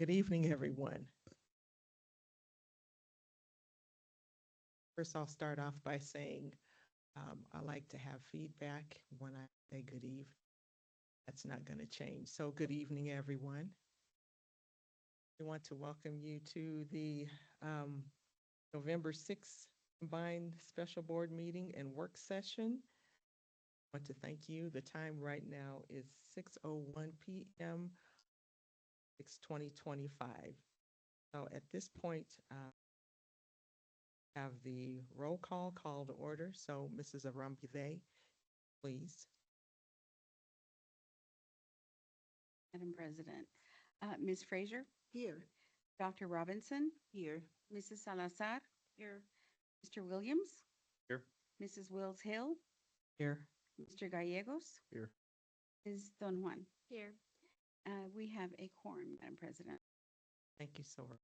Good evening, everyone. First, I'll start off by saying I like to have feedback when I say good evening. That's not going to change. So, good evening, everyone. We want to welcome you to the um, November 6th combined special board meeting and work session. I want to thank you. The time right now is 6:01 p.m., 6/20/25. So, at this point, have the roll call to order. So Mrs. Arambide, please. Madam President. Ms. Frazier, Here. Dr. Robinson, Here. Mrs. Salazar. Here. Mr. Williams, Here. Mrs. Wills Hill, Here. Mr. Gallegos, Here. Ms. Don Juan. Here. We have a quorum, Madam President. Thank you so much.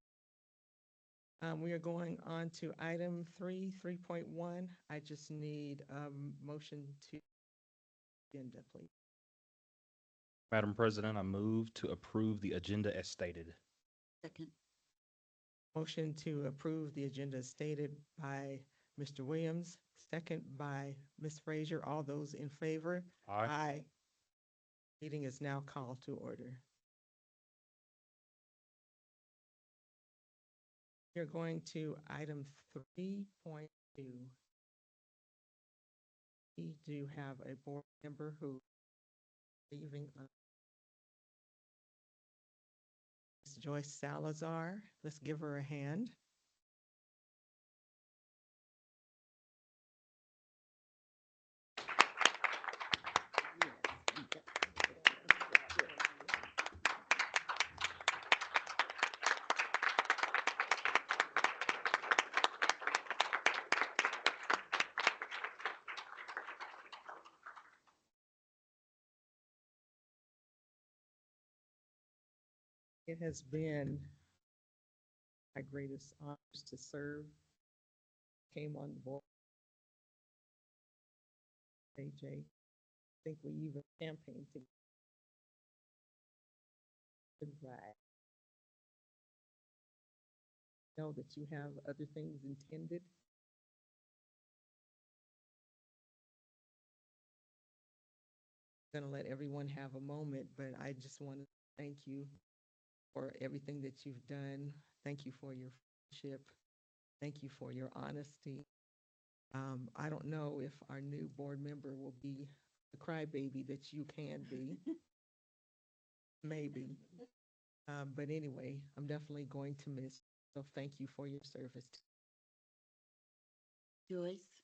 We are going on to item 3.1. I just need a motion to agenda, please. Madam President, I move to approve the agenda as stated. Second. Motion to approve the agenda as stated by Mr. Williams, second by Ms. Frazier. All those in favor? Aye. Meeting is now called to order. We're going to item 3.2. We do have a board member who is leaving. Ms. Joyce Salazar. Let's give her a hand. It has been my greatest honors to serve. Came on the board. AJ, I think we even campaigned together. Right. Know that you have other things intended. Gonna let everyone have a moment, but I just want to thank you for everything that you've done. Thank you for your friendship. Thank you for your honesty. I don't know if our new board member will be the crybaby that you can be. Maybe. But anyway, I'm definitely going to miss. So thank you for your service. Joyce,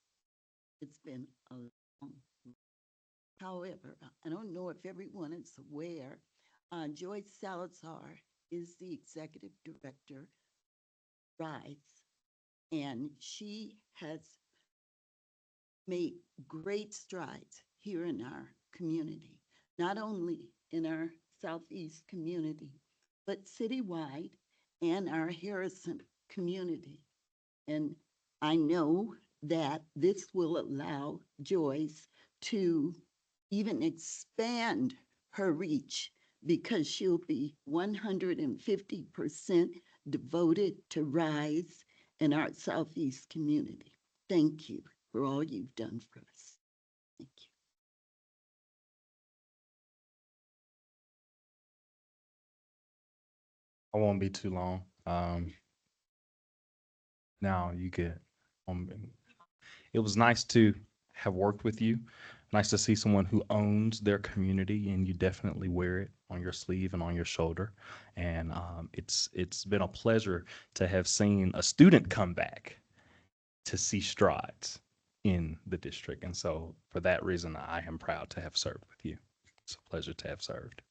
it's been a long. However, I don't know if everyone is aware, Joyce Salazar is the executive director, RISE, and she has made great strides here in our community, not only in our Southeast community, but citywide and our Harrison community. And I know that this will allow Joyce to even expand her reach because she'll be 150% devoted to RISE in our Southeast community. Thank you for all you've done for us. Thank you. I won't be too long. Now you get, it was nice to have worked with you. Nice to see someone who owns their community, and you definitely wear it on your sleeve and on your shoulder. And it's been a pleasure to have seen a student come back to see strides in the district. And so for that reason, I am proud to have served with you. It's a pleasure to have served.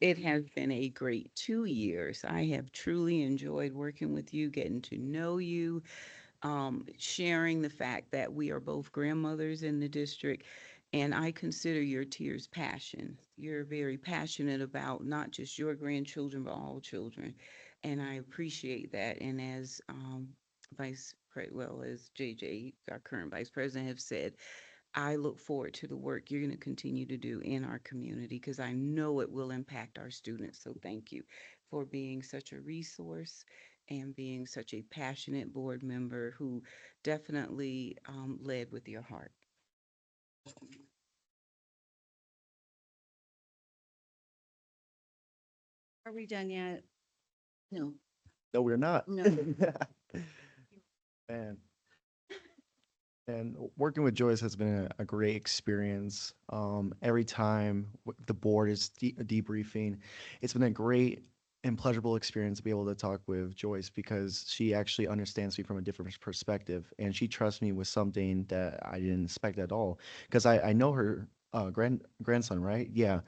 It has been a great 2 years. I have truly enjoyed working with you, getting to know you, sharing the fact that we are both grandmothers in the district. And I consider your tears passion. You're very passionate about not just your grandchildren, but all children. And I appreciate that. And as Vice well, as JJ, our current vice president, have said, I look forward to the work you're going to continue to do in our community because I know it will impact our students. So thank you for being such a resource and being such a passionate board member who definitely led with your heart. Are we done yet? No, No, we're not. No. Man. And working with Joyce has been a great experience. Every time the board is debriefing, it's been a great and pleasurable experience to be able to talk with Joyce because she actually understands me from a different perspective and she trusts me with something that I didn't expect at all. Because I know her grandson, right? Yeah,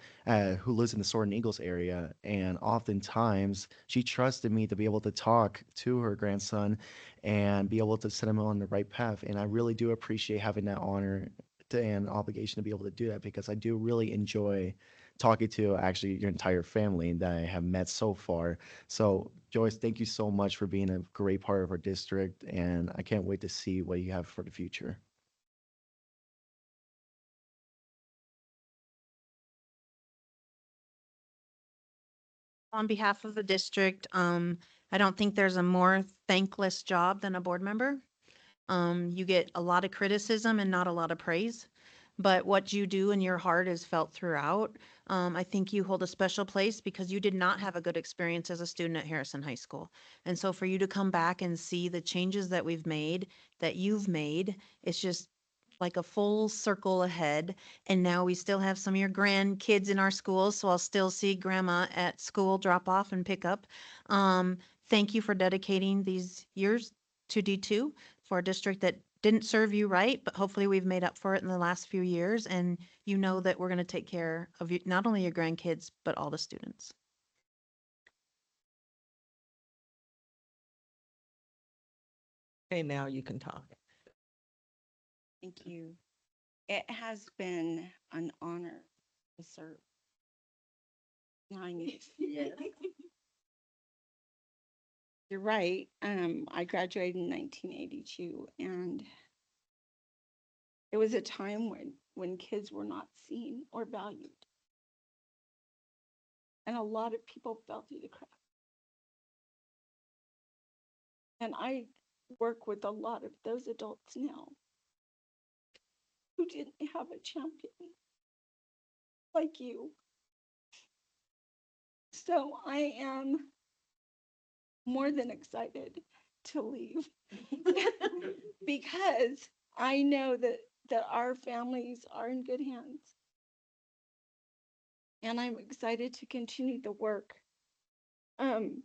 who lives in the Sword and Eagles area, and oftentimes she trusted me to be able to talk to her grandson and be able to set him on the right path. And I really do appreciate having that honor and obligation to be able to do that because I do really enjoy talking to actually your entire family that I have met so far. So Joyce, thank you so much for being a great part of our district, and I can't wait to see what you have for the future. On behalf of the district, I don't think there's a more thankless job than a board member. You get a lot of criticism and not a lot of praise, but what you do in your heart is felt throughout. I think you hold a special place because you did not have a good experience as a student at Harrison High School. And so for you to come back and see the changes that we've made, that you've made, it's just like a full circle ahead. And now we still have some of your grandkids in our schools, so I'll still see grandma at school, drop off and pick up. Thank you for dedicating these years to D2 for a district that didn't serve you right, but hopefully we've made up for it in the last few years. And you know that we're going to take care of you, not only your grandkids, but all the students. Okay, now you can talk. Thank you. It has been an honor to serve 9 years. You're right. I graduated in 1982, and it was a time when kids were not seen or valued. And a lot of people fell through the cracks. And I work with a lot of those adults now who didn't have a champion like you. So I am more than excited to leave because I know that our families are in good hands. And I'm excited to continue the work in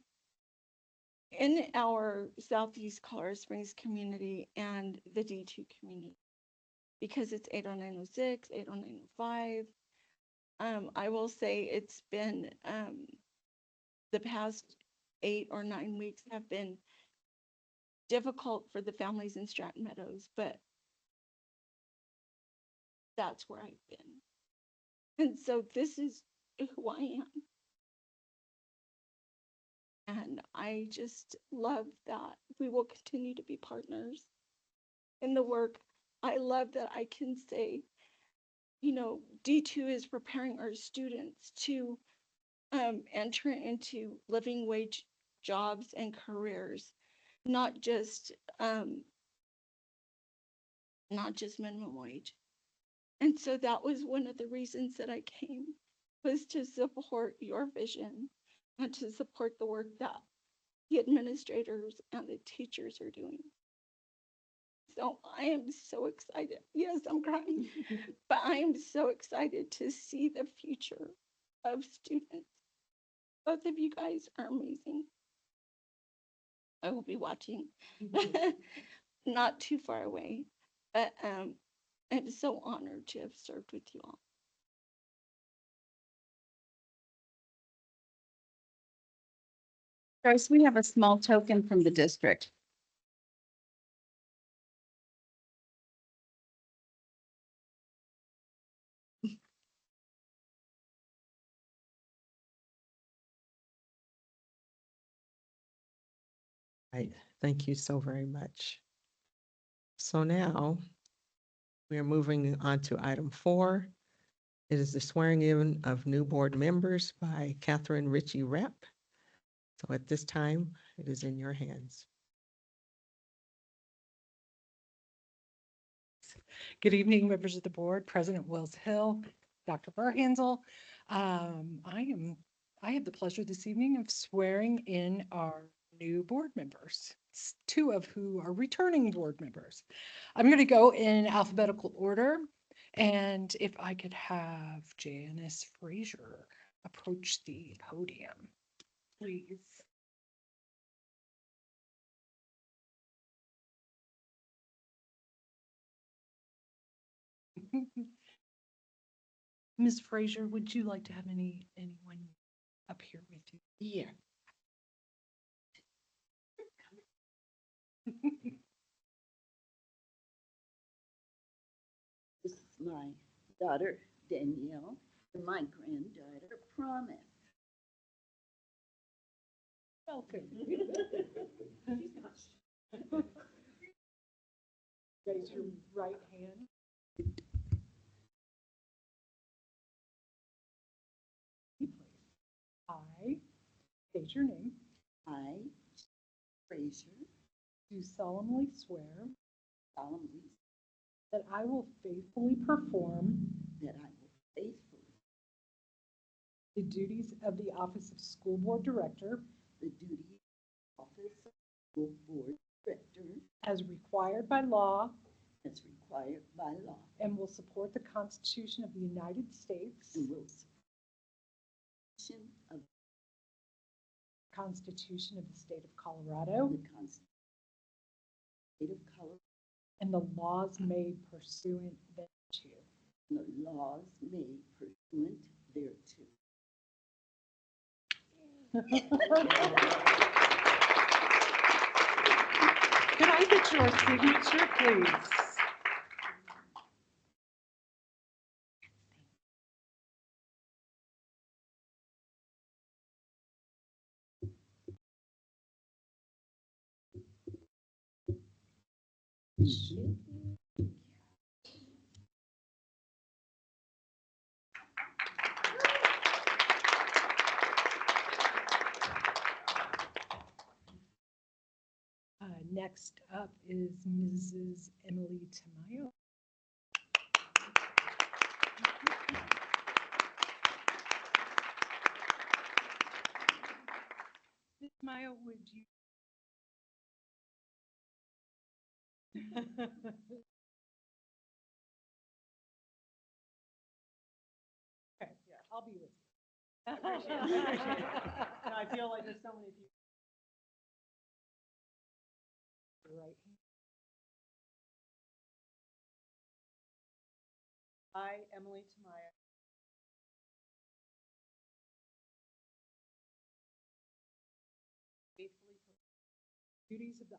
our Southeast Colorado Springs community and the D2 community because it's 80906, 80905. I will say it's been the past 8 or 9 weeks have been difficult for the families in Stratton Meadows, but that's where I've been. And so this is who I am. And I just love that we will continue to be partners in the work. I love that I can say, you know, D2 is preparing our students to enter into living wage jobs and careers, not just minimum wage. And so that was one of the reasons that I came, was to support your vision and to support the work that the administrators and the teachers are doing. So I am so excited. Yes, I'm crying, but I am so excited to see the future of students. Both of you guys are amazing. I will be watching, not too far away, but I'm so honored to have served with you all. Joyce, we have a small token from the district. Right. Thank you so very much. So now we are moving on to item 4. It is the swearing in of new board members by Catherine Ritchie Rep. So at this time, it is in your hands. Good evening, members of the board, President Wells Hill, Dr. Burhansel. I have the pleasure this evening of swearing in our new board members, 2 of who are returning board members. I'm going to go in alphabetical order, and if I could have Janice Frazier approach the podium, please. Ms. Frazier, would you like to have anyone up here with you? Yeah. This is my daughter Danielle and my granddaughter Promise. Welcome. Raise your right hand. I state your name. I, Frazier, Do solemnly swear solemnly that I will faithfully perform that I will faithfully the duties of the office of school board director the duty of office of school board director as required by law as required by law and will support the Constitution of the United States, and will support of Constitution of the State of Colorado, the Constitution of the State of Colorado and the laws made pursuant thereto. and the laws made pursuant thereto. Can I get your signature, please? Next up is Mrs. Emily Tamayo. Ms. Tamayo, would you? Okay, yeah, I'll be with you. I appreciate it. No, I feel like there's so many people. Right. I, Emily Tamayo. Faithfully perform the duties of the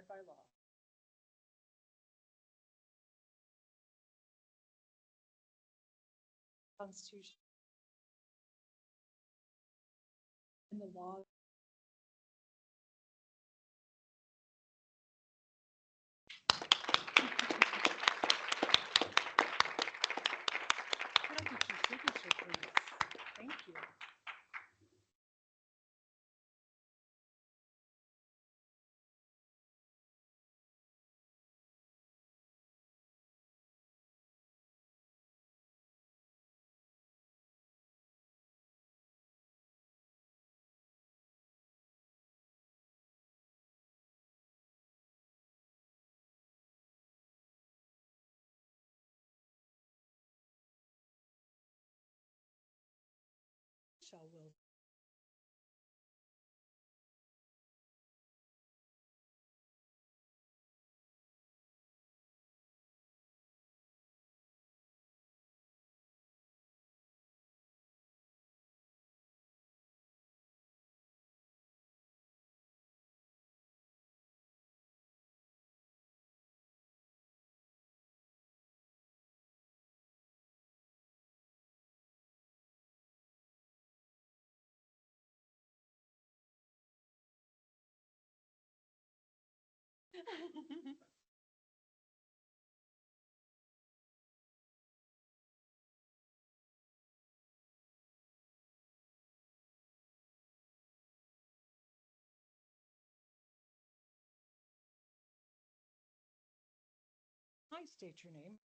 by law. Constitution. And the law. Can I get your signature, please? Thank you. Michelle will. I state your name.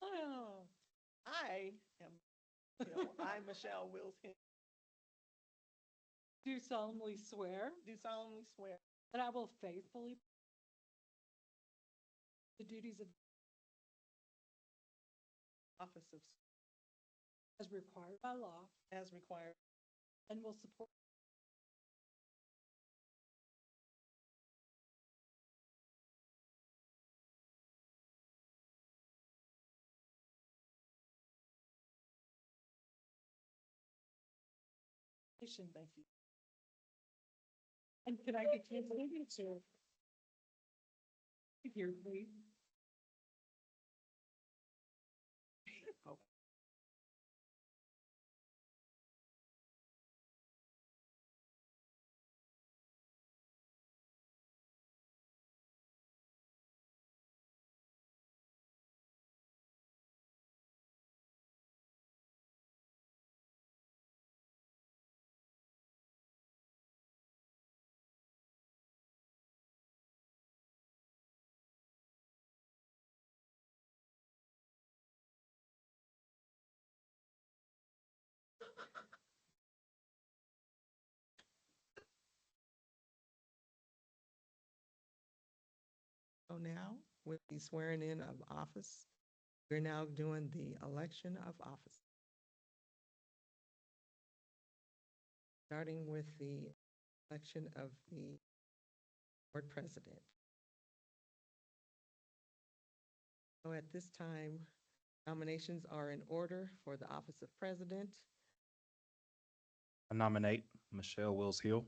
Oh, I'm Michelle Wills, Do solemnly swear do solemnly swear that I will faithfully the duties of office of, as required by law as required, and will support thank you. And could I get your signature here, please? so now with the swearing in of office, we're now doing the election of office. Starting with the election of the board president. So at this time, nominations are in order for the office of president. I nominate Michelle Wills Hill.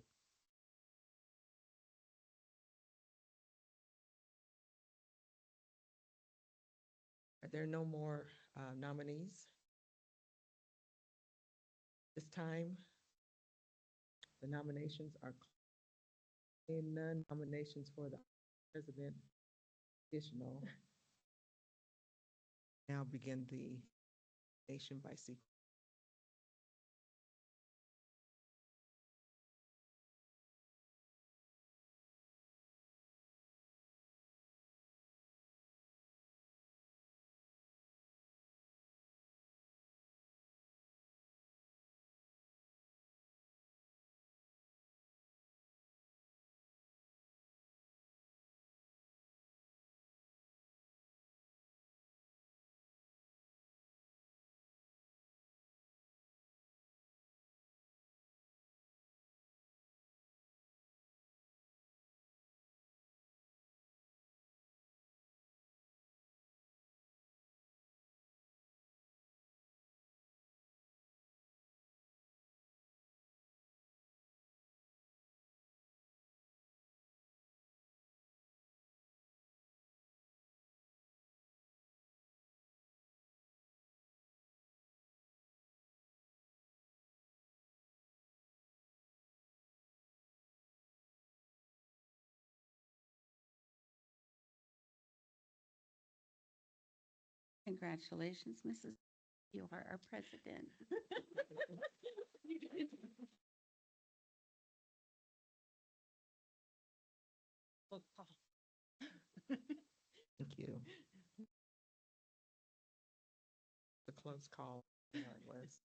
Are there no more nominees? This time, the nominations are in none nominations for the president additional. Now begin the nation by secret. Congratulations, Mrs. You are our president. Thank you. The close call. Yeah, it was.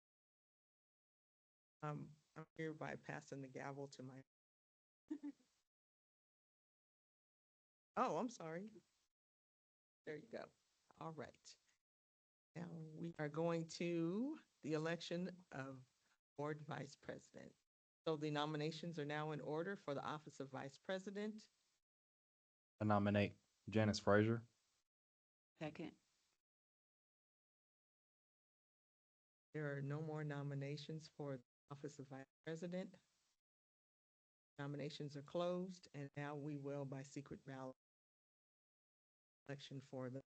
I'm hereby passing the gavel to my. Oh, I'm sorry. There you go. All right. Now we are going to the election of board vice president. So the nominations are now in order for the office of vice president. I nominate Janice Frazier. Second. There are no more nominations for the office of vice president. Nominations are closed, and now we will, by secret ballot, election for the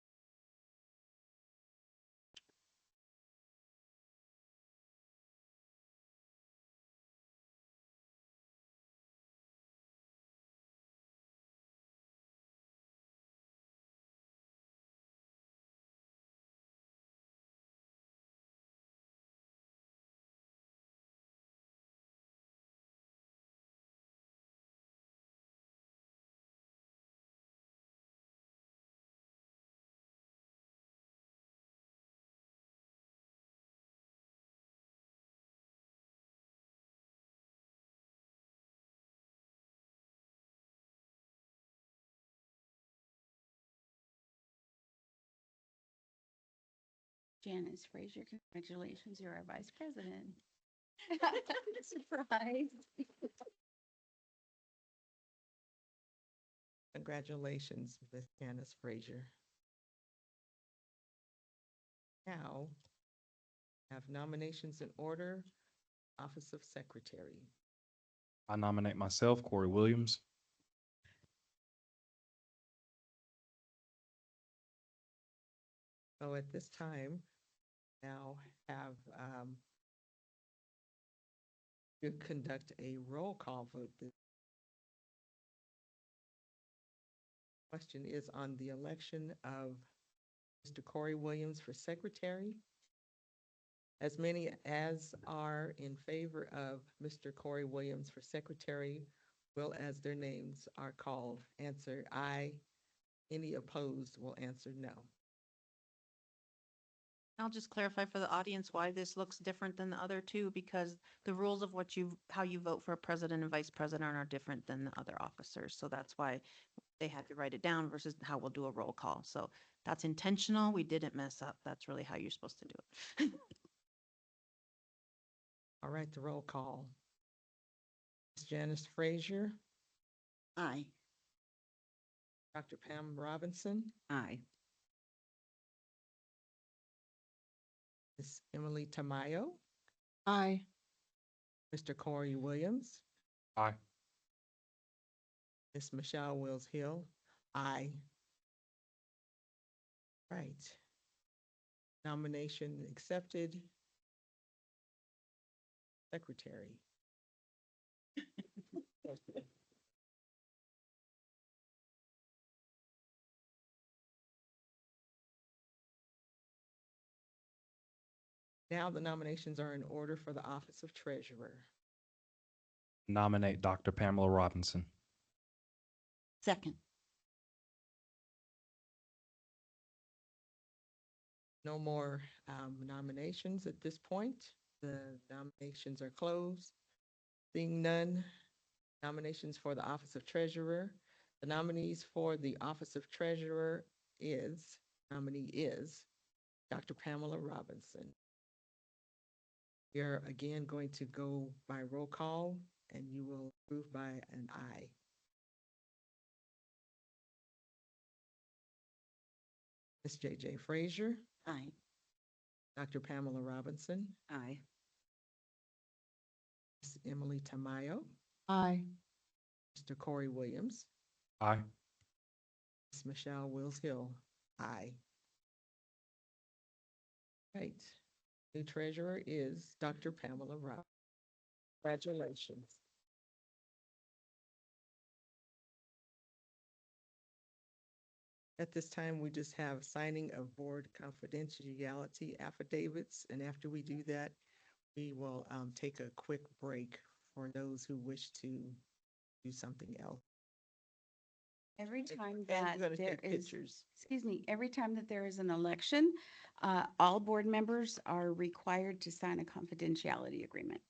Janice Frazier, congratulations, you're our vice president. Surprise. Congratulations, Ms. Janice Frazier. Now, have nominations in order, Office of Secretary. I nominate myself, Corey Williams. So at this time, now have to conduct a roll call vote. The question is on the election of Mr. Corey Williams for secretary. As many as are in favor of Mr. Corey Williams for secretary will, as their names are called, answer aye. Any opposed will answer no. I'll just clarify for the audience why this looks different than the other two, because the rules of how you vote for a president and vice president are different than the other officers. So that's why they had to write it down versus how we'll do a roll call. So that's intentional. We didn't mess up. That's really how you're supposed to do it. All right, the roll call. Ms. Janice Frazier, Aye. Dr. Pam Robinson, Aye. Ms. Emily Tamayo, Aye. Mr. Corey Williams, Aye. Ms. Michelle Wills Hill, aye. Right. Nomination accepted. Secretary. Now the nominations are in order for the office of treasurer. Nominate Dr. Pamela Robinson. Second. No more nominations at this point. The nominations are closed. Seeing none, nominations for the office of treasurer. The nominees for the office of treasurer nominee is Dr. Pamela Robinson. We are again going to go by roll call, and you will approve by an aye. Ms. J.J. Frazier, Aye. Dr. Pamela Robinson, Aye. Ms. Emily Tamayo, Aye. Mr. Corey Williams, Aye. Ms. Michelle Wills Hill, aye. Right. New treasurer is Dr. Pamela Robinson. Congratulations. At this time, we just have signing of board confidentiality affidavits, and after we do that, we will take a quick break for those who wish to do something else. Every time And that we're gonna there take is, pictures. excuse me, every time that there is an election, all board members are required to sign a confidentiality agreement.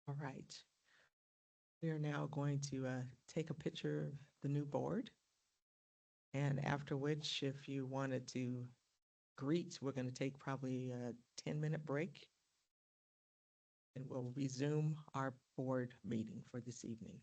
All right. We are now going to take a picture of the new board. And after which, if you wanted to greet, we're going to take probably a 10-minute break. And we'll resume our board meeting for this evening.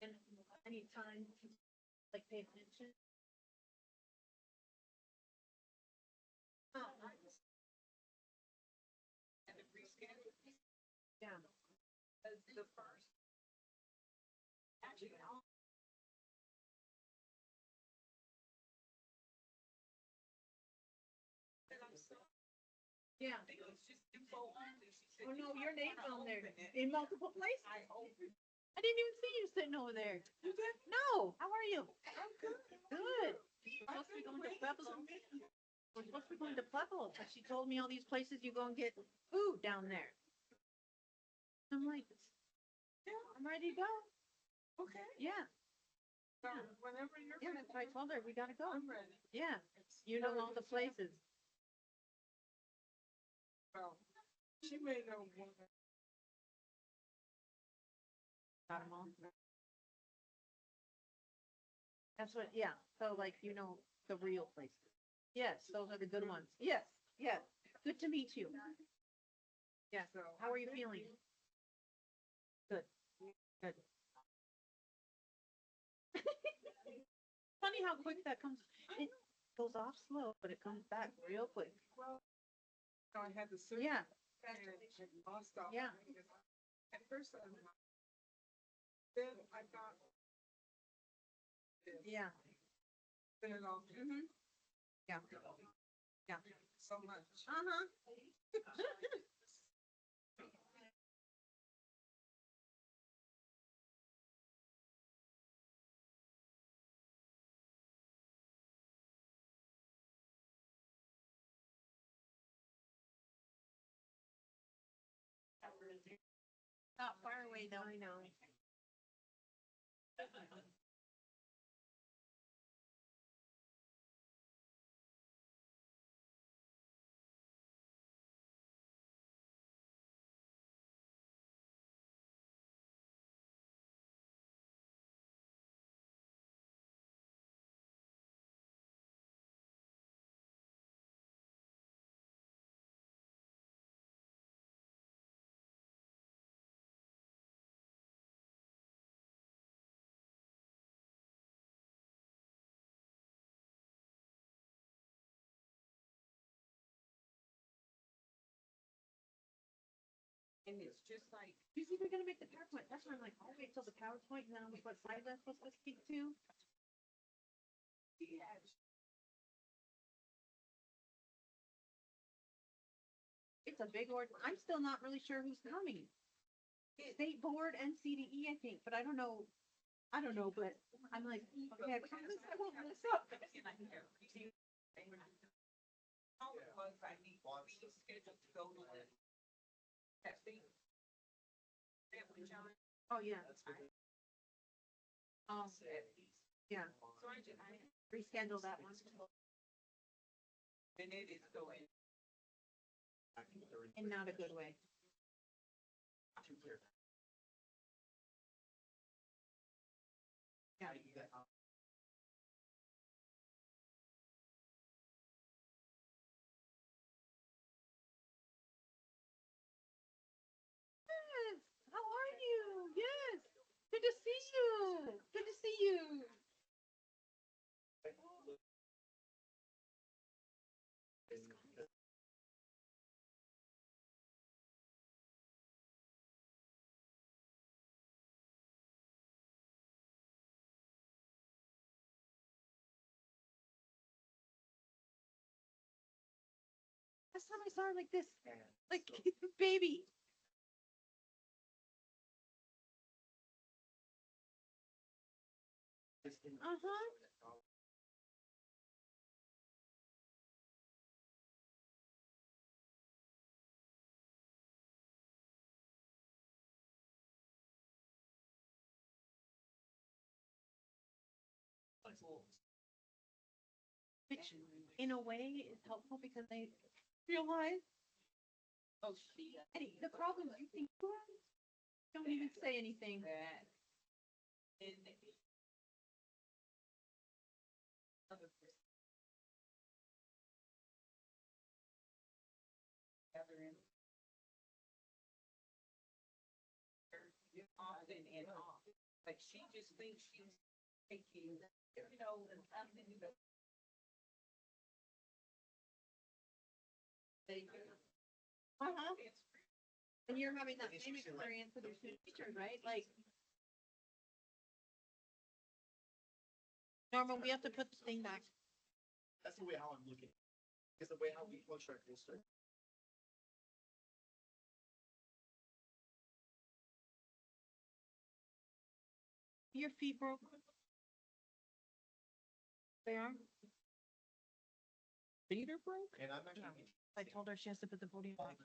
And anytime, like, pay attention. Yeah. The first. Actually, yeah. Oh, no, your name's on there in multiple places. I didn't even see you sitting over there. You did? No, how are you? I'm good. Good. We're supposed to be going to Pueblo. We're supposed to be going to Pueblo, but she told me all these places you go and get food down there. I'm like, yeah, I'm ready to go. Okay. Yeah. So whenever you're. Yeah, that's what I told her, we gotta go. I'm ready. Yeah, you know all the places. Well, she may know one. Got 'em all. That's what, yeah, so like, you know, the real places. Yes, those are the good ones. Yes, yes. Good to meet you. Yeah, how are you feeling? Good, good. Funny how quick that comes. It goes off slow, but it comes back real quick. Well, I had the surgery. Yeah. Lost all. Yeah. At first, then I got. Yeah. Then it all. Mm-hmm. Yeah. Yeah. So much. Uh-huh. Not far away though. I know. And it's just like, you see, we're gonna make the PowerPoint. That's why I'm like, I'll wait till the PowerPoint and then I'll what slide I'm supposed to speak to. It's a big order. I'm still not really sure who's coming. State board and CDE, I think, but I don't know. But I'm like, okay, I promise I won't mess up. Oh, yeah. Yeah. Reschedule that one. In not a good way. Yeah. Yes, how are you? Yes, good to see you. Good to see you. Last time I saw her like this, like baby. Uh-huh. Which in a way is helpful because they realize, oh, Eddie, the problem is you think, don't even say anything. Like she just thinks she's taking, uh-huh. And you're having that same experience with your student teachers, right? Like. Norman, we have to put the thing back. That's the way how I'm looking. It's the way how we approach our district. Your feet broke. They are? Feet are broke? And I'm actually. I told her she has to put the podium back.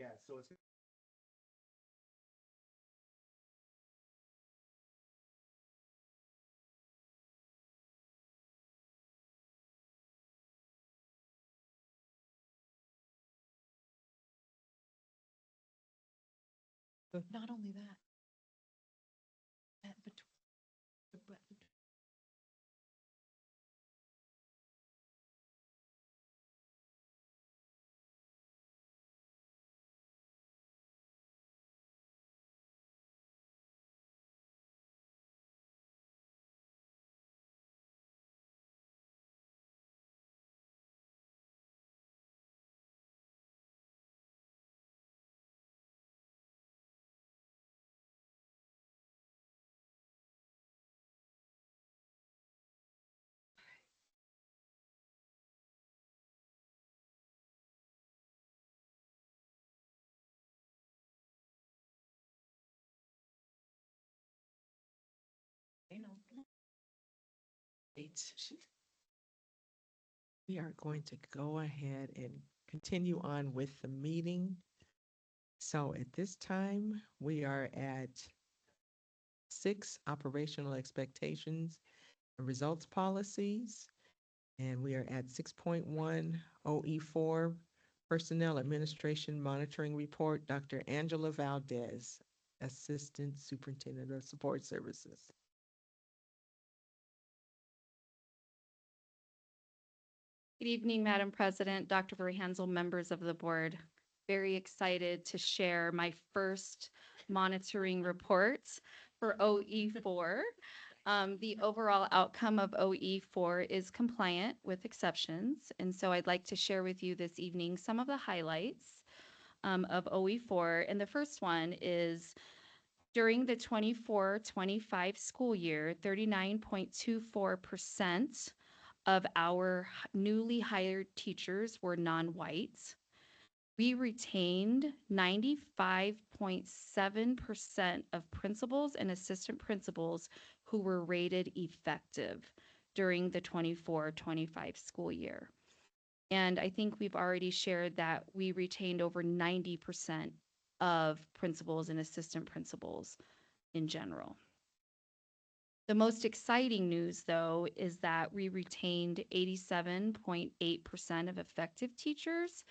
Yeah, so it's. Not only that. But right. We are going to go ahead and continue on with the meeting. So at this time, we are at 6, operational expectations and results policies. And we are at 6.1 OE4, personnel administration monitoring report, Dr. Angela Valdez, Assistant Superintendent of Support Services. Good evening, Madam President, Dr. Verhansel, members of the board. Very excited to share my first monitoring reports for OE4. The overall outcome of OE4 is compliant with exceptions. And so I'd like to share with you this evening some of the highlights of OE4. And the first one is during the 24-25 school year, 39.24% of our newly hired teachers were non-white. We retained 95.7% of principals and assistant principals who were rated effective during the 24-25 school year. And I think we've already shared that we retained over 90% of principals and assistant principals in general. The most exciting news, though, is that we retained 87.8% of effective teachers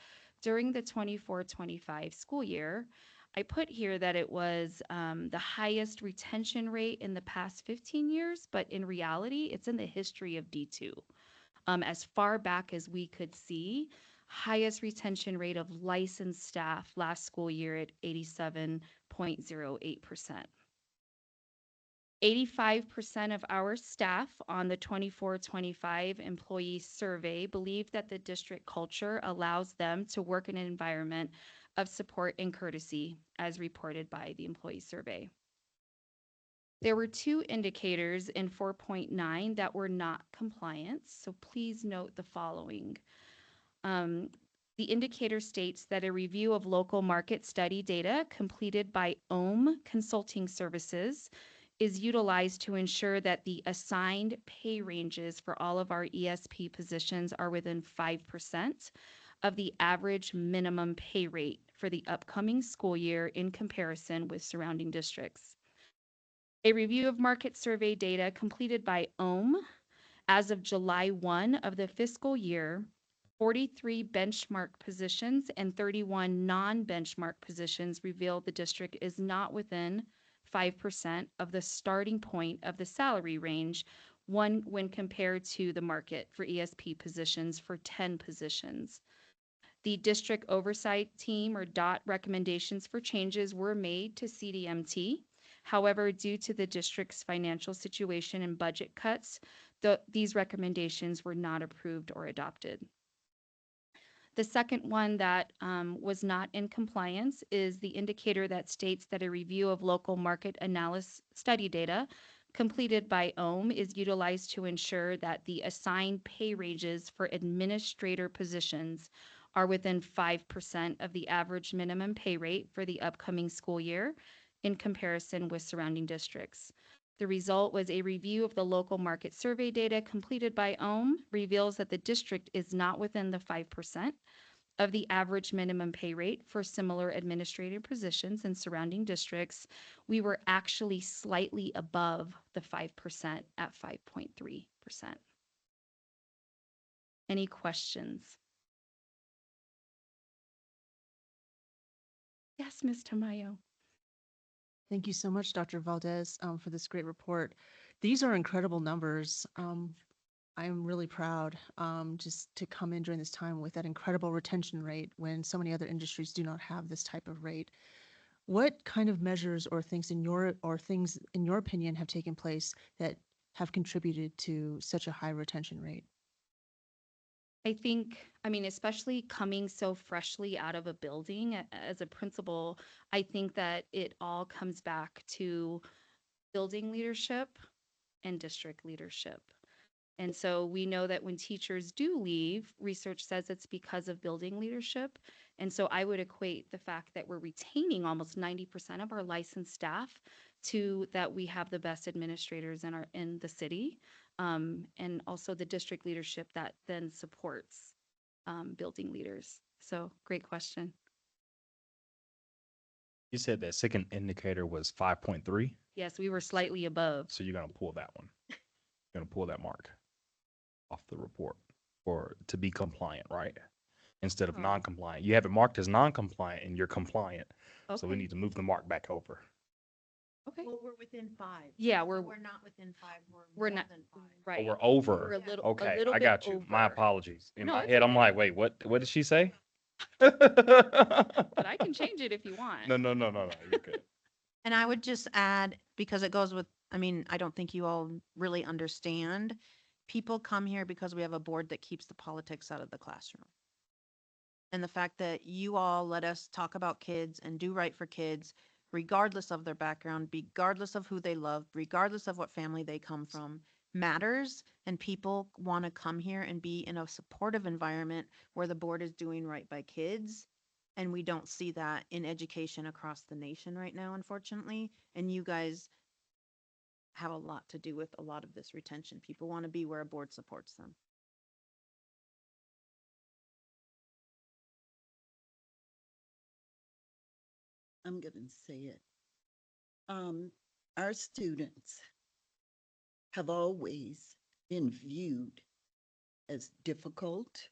during the 24-25 school year. I put here that it was the highest retention rate in the past 15 years, but in reality, it's in the history of D2. As far back as we could see, highest retention rate of licensed staff last school year at 87.08%. 85% of our staff on the 24-25 employee survey believe that the district culture allows them to work in an environment of support and courtesy, as reported by the employee survey. There were 2 indicators in 4.9 that were not compliant, so please note the following. The indicator states that a review of local market study data completed by OHM Consulting Services is utilized to ensure that the assigned pay ranges for all of our ESP positions are within 5% of the average minimum pay rate for the upcoming school year in comparison with surrounding districts. A review of market survey data completed by OHM as of July 1 of the fiscal year, 43 benchmark positions and 31 non-benchmark positions revealed the district is not within 5% of the starting point of the salary range when compared to the market for ESP positions for 10 positions. The district oversight team or DOT recommendations for changes were made to CDMT. However, due to the district's financial situation and budget cuts, these recommendations were not approved or adopted. The second one that was not in compliance is the indicator that states that a review of local market analysis study data completed by OHM is utilized to ensure that the assigned pay ranges for administrator positions are within 5% of the average minimum pay rate for the upcoming school year in comparison with surrounding districts. The result was a review of the local market survey data completed by OHM reveals that the district is not within the 5% of the average minimum pay rate for similar administrative positions in surrounding districts. We were actually slightly above the 5% at 5.3%. Any questions? Yes, Ms. Tamayo. Thank you so much, Dr. Valdez, for this great report. These are incredible numbers. I'm really proud just to come in during this time with that incredible retention rate when so many other industries do not have this type of rate. What kind of measures or things in your opinion have taken place that have contributed to such a high retention rate? I think, I mean, especially coming so freshly out of a building as a principal, I think that it all comes back to building leadership and district leadership. And so we know that when teachers do leave, research says it's because of building leadership. And so I would equate the fact that we're retaining almost 90% of our licensed staff to that we have the best administrators in the city. and also the district leadership that then supports building leaders. So great question. You said that second indicator was 5.3, Yes, we were slightly above. so you're gonna pull that one. You're gonna pull that mark off the report for to be compliant, right? Instead of Oh. non-compliant. You have it marked as non-compliant and you're compliant. So we Okay. need to move the mark back over. Okay. Well, we're within 5. Yeah, So we're We're not within 5, we're more not than 5. Oh, right. we're over. We're a little Okay, I bit got you. My over. apologies. In No, my it's head, I'm okay. like, wait, what did she say? But I can change it if you want. No, you're good. And I would just add, because it goes with, I mean, I don't think you all really understand. People come here because we have a board that keeps the politics out of the classroom. And the fact that you all let us talk about kids and do right for kids, regardless of their background, regardless of who they love, regardless of what family they come from, matters. And people want to come here and be in a supportive environment where the board is doing right by kids. And we don't see that in education across the nation right now, unfortunately. And you guys have a lot to do with a lot of this retention. People want to be where a board supports them. I'm going to say it. Our students have always been viewed as difficult,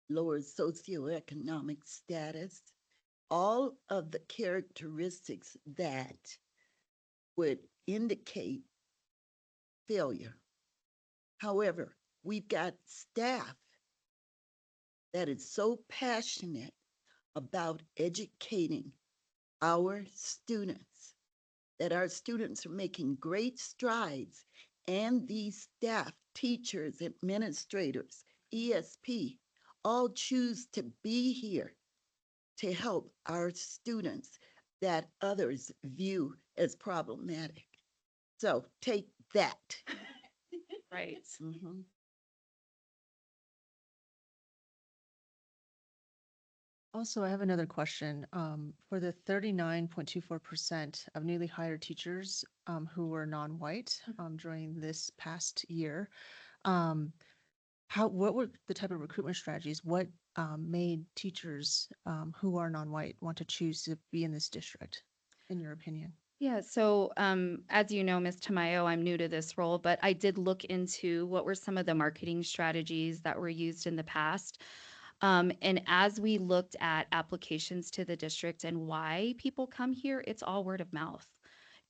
lower socioeconomic status, all of the characteristics that would indicate failure. However, we've got staff that is so passionate about educating our students that our students are making great strides, and these staff, teachers, administrators, ESP, all choose to be here to help our students that others view as problematic. So take that. Right. Mhm. Also, I have another question. For the 39.24% of newly hired teachers who were non-white during this past year, what were the type of recruitment strategies? What made teachers who are non-white want to choose to be in this district, in your opinion? Yeah, so as you know, Ms. Tamayo, I'm new to this role, but I did look into what were some of the marketing strategies that were used in the past. And as we looked at applications to the district and why people come here, it's all word of mouth.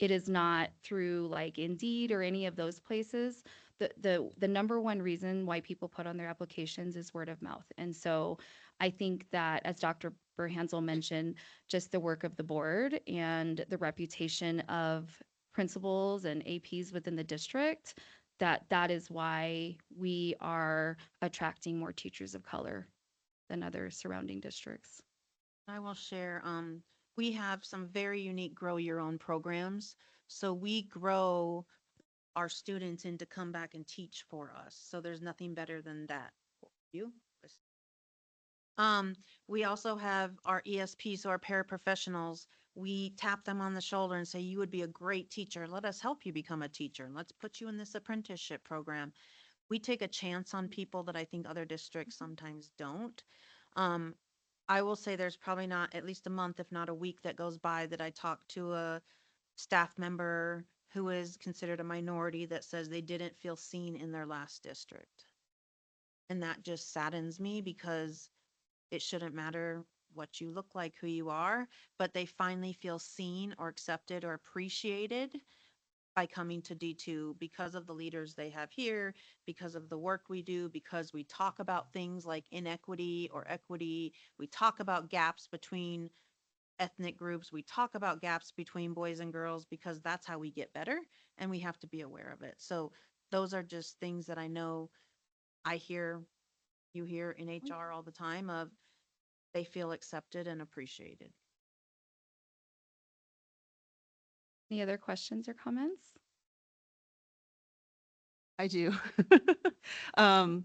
It is not through like Indeed or any of those places. The number one reason why people put on their applications is word of mouth. And so I think that, as Dr. Berhansel mentioned, just the work of the board and the reputation of principals and APs within the district, that is why we are attracting more teachers of color than other surrounding districts. I will share, we have some very unique grow your own programs. So we grow our students in to come back and teach for us. So there's nothing better than that. You? We also have our ESP, so our paraprofessionals. We tap them on the shoulder and say, you would be a great teacher. Let us help you become a teacher. Let's put you in this apprenticeship program. We take a chance on people that I think other districts sometimes don't. I will say there's probably not at least a month, if not a week, that goes by that I talk to a staff member who is considered a minority that says they didn't feel seen in their last district. And that just saddens me because it shouldn't matter what you look like, who you are, but they finally feel seen or accepted or appreciated by coming to D2 because of the leaders they have here, because of the work we do, because we talk about things like inequity or equity. We talk about gaps between ethnic groups. We talk about gaps between boys and girls because that's how we get better, and we have to be aware of it. So those are just things that I know I hear, you hear in HR all the time of they feel accepted and appreciated. Any other questions or comments? I do. I'm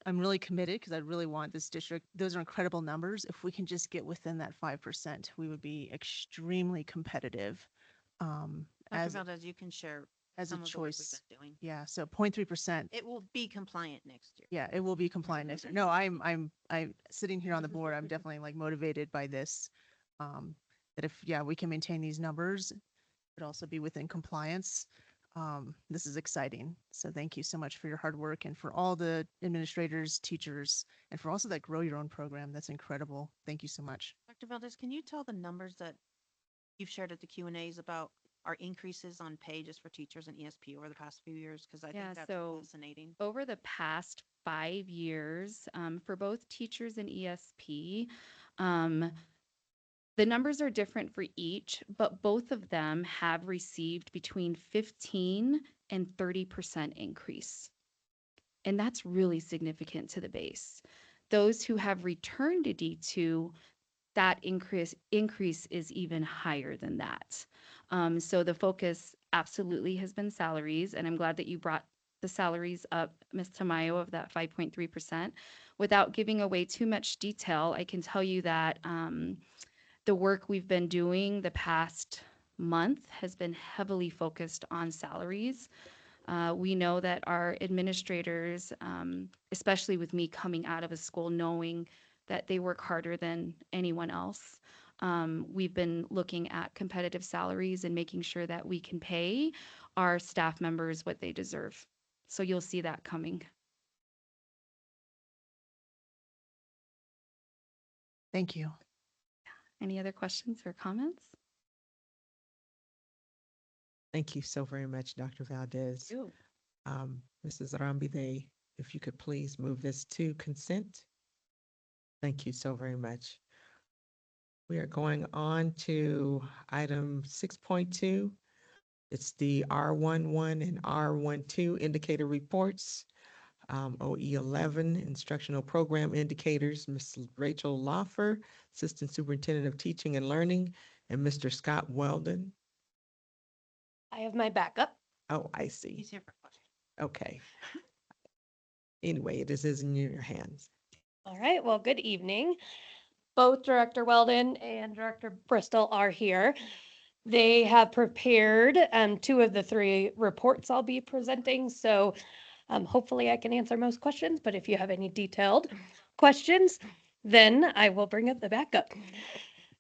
really committed because I really want this district. Those are incredible numbers. If we can just get within that 5%, we would be extremely competitive Dr. as, Valdez, you can share as a some of the work we've choice. been doing. Yeah, so 0.3%. It will be compliant next year. Yeah, it will be compliant next year. No, I'm sitting here on the board. I'm definitely like motivated by this. That if, yeah, we can maintain these numbers, but also be within compliance. This is exciting. So thank you so much for your hard work and for all the administrators, teachers, and for also that Grow Your Own program. That's incredible. Thank you so much. Dr. Valdez, can you tell the numbers that you've shared at the Q&As about our increases on pay just for teachers and ESP over the past few years? Because I Yeah, think that's so fascinating. over the past 5 years, for both teachers and ESP, the numbers are different for each, but both of them have received between 15 and 30% increase. And that's really significant to the base. Those who have returned to D2, that increase is even higher than that. So the focus absolutely has been salaries, and I'm glad that you brought the salaries up, Ms. Tamayo, of that 5.3%. Without giving away too much detail, I can tell you that the work we've been doing the past month has been heavily focused on salaries. We know that our administrators, especially with me coming out of a school knowing that they work harder than anyone else, we've been looking at competitive salaries and making sure that we can pay our staff members what they deserve. So you'll see that coming. Thank you. Any other questions or comments? Thank you so very much, Dr. Valdez. Mrs. Arambide, if you could please move this to consent. Thank you so very much. We are going on to item 6.2. It's the R11 and R12 indicator reports. OE11 instructional program indicators, Ms. Rachel Loffer, Assistant Superintendent of Teaching and Learning, and Mr. Scott Weldon. I have my backup. Oh, I see. He's here for questions. Okay. Anyway, it is in your hands. All right, well, good evening. Both Director Weldon and Director Bristol are here. They have prepared 2 of the 3 reports I'll be presenting, so hopefully I can answer most questions, but if you have any detailed questions, then I will bring up the backup.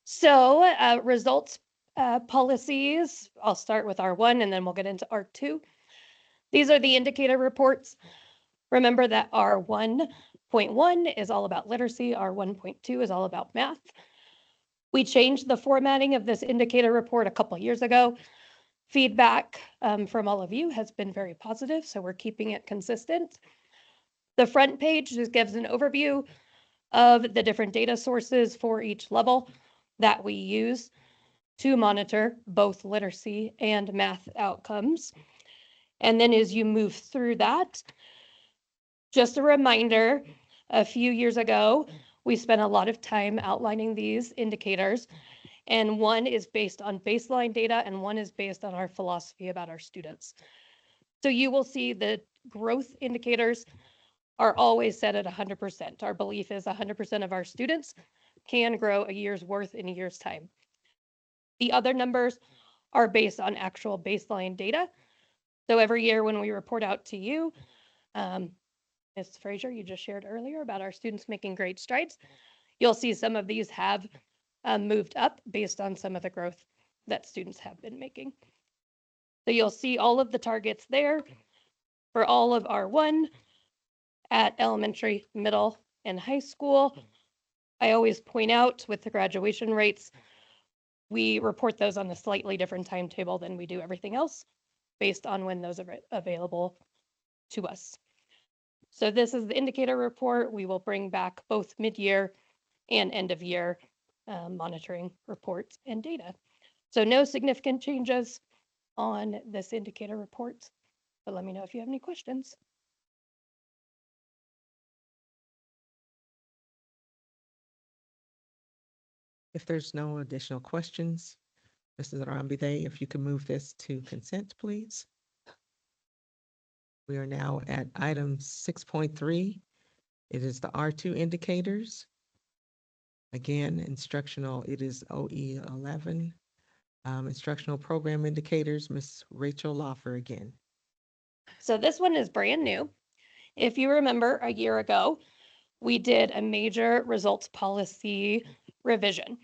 So results policies, I'll start with R1 and then we'll get into R2. These are the indicator reports. Remember that R1.1 is all about literacy, R1.2 is all about math. We changed the formatting of this indicator report a couple years ago. Feedback from all of you has been very positive, so we're keeping it consistent. The front page just gives an overview of the different data sources for each level that we use to monitor both literacy and math outcomes. And then as you move through that, just a reminder, a few years ago, we spent a lot of time outlining these indicators, and one is based on baseline data and one is based on our philosophy about our students. So you will see the growth indicators are always set at 100%. Our belief is 100% of our students can grow a year's worth in a year's time. The other numbers are based on actual baseline data. So every year when we report out to you, Ms. Frazier, you just shared earlier about our students making great strides. You'll see some of these have moved up based on some of the growth that students have been making. So you'll see all of the targets there for all of R1 at elementary, middle, and high school. I always point out with the graduation rates, we report those on a slightly different timetable than we do everything else based on when those are available to us. So this is the indicator report. We will bring back both mid-year and end of year monitoring reports and data. So no significant changes on this indicator report, but let me know if you have any questions. If there's no additional questions, Mrs. Arambide, if you can move this to consent, please. We are now at item 6.3. It is the R2 indicators. Again, instructional, it is OE11. Instructional Program Indicators, Ms. Rachel Loffer again. So this one is brand new. If you remember a year ago, we did a major results policy revision.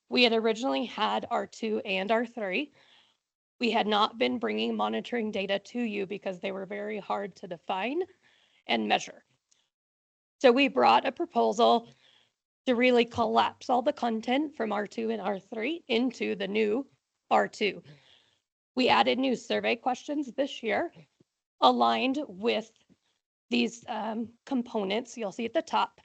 We had originally had R2 and R3. We had not been bringing monitoring data to you because they were very hard to define and measure. So we brought a proposal to really collapse all the content from R2 and R3 into the new R2. We added new survey questions this year aligned with these components you'll see at the top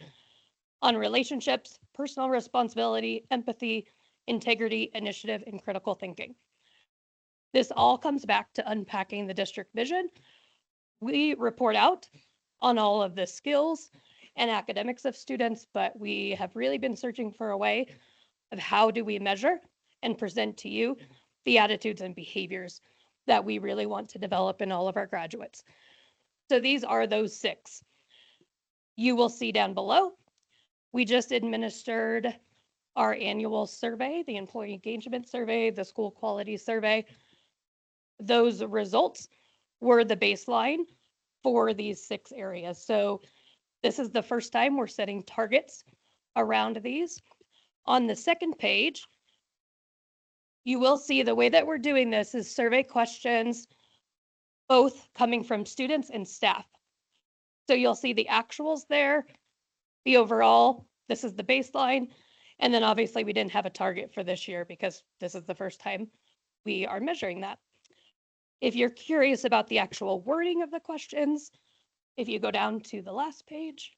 on relationships, personal responsibility, empathy, integrity, initiative, and critical thinking. This all comes back to unpacking the district vision. We report out on all of the skills and academics of students, but we have really been searching for a way of how do we measure and present to you the attitudes and behaviors that we really want to develop in all of our graduates. So these are those 6. You will see down below, we just administered our annual survey, the employee engagement survey, the school quality survey. Those results were the baseline for these 6 areas. So this is the first time we're setting targets around these. On the second page, you will see the way that we're doing this is survey questions, both coming from students and staff. So you'll see the actuals there, the overall, this is the baseline. And then obviously we didn't have a target for this year because this is the first time we are measuring that. If you're curious about the actual wording of the questions, if you go down to the last page,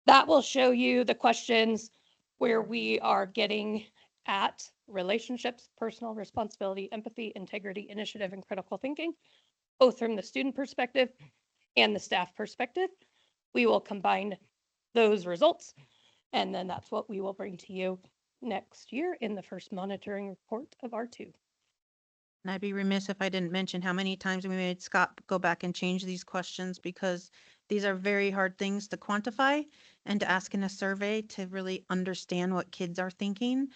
that will show you the questions where we are getting at relationships, personal responsibility, empathy, integrity, initiative, and critical thinking, both from the student perspective and the staff perspective. We will combine those results, and then that's what we will bring to you next year in the first monitoring report of R2. And I'd be remiss if I didn't mention how many times we made Scott go back and change these questions because these are very hard things to quantify and to ask in a survey to really understand what kids are thinking.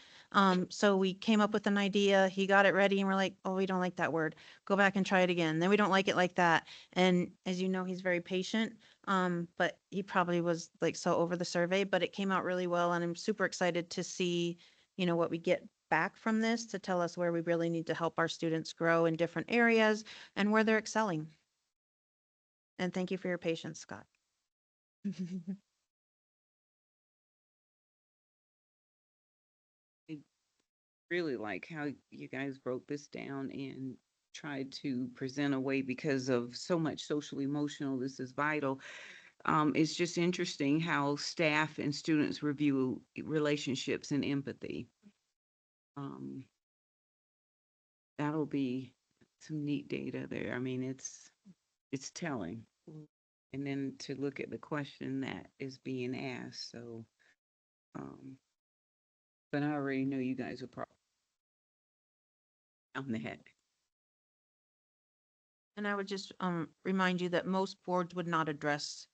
So we came up with an idea, he got it ready and we're like, oh, we don't like that word. Go back and try it again. Then we don't like it like that. And as you know, he's very patient. But he probably was like so over the survey, but it came out really well. And I'm super excited to see, you know, what we get back from this to tell us where we really need to help our students grow in different areas and where they're excelling. And thank you for your patience, Scott. Really like how you guys broke this down and tried to present a way because of so much social emotional. This is vital. It's just interesting how staff and students review relationships and empathy. That'll be some neat data there. I mean, it's telling. And then to look at the question that is being asked. So, but I already know you guys are probably on that. And I would just remind you that most boards would not address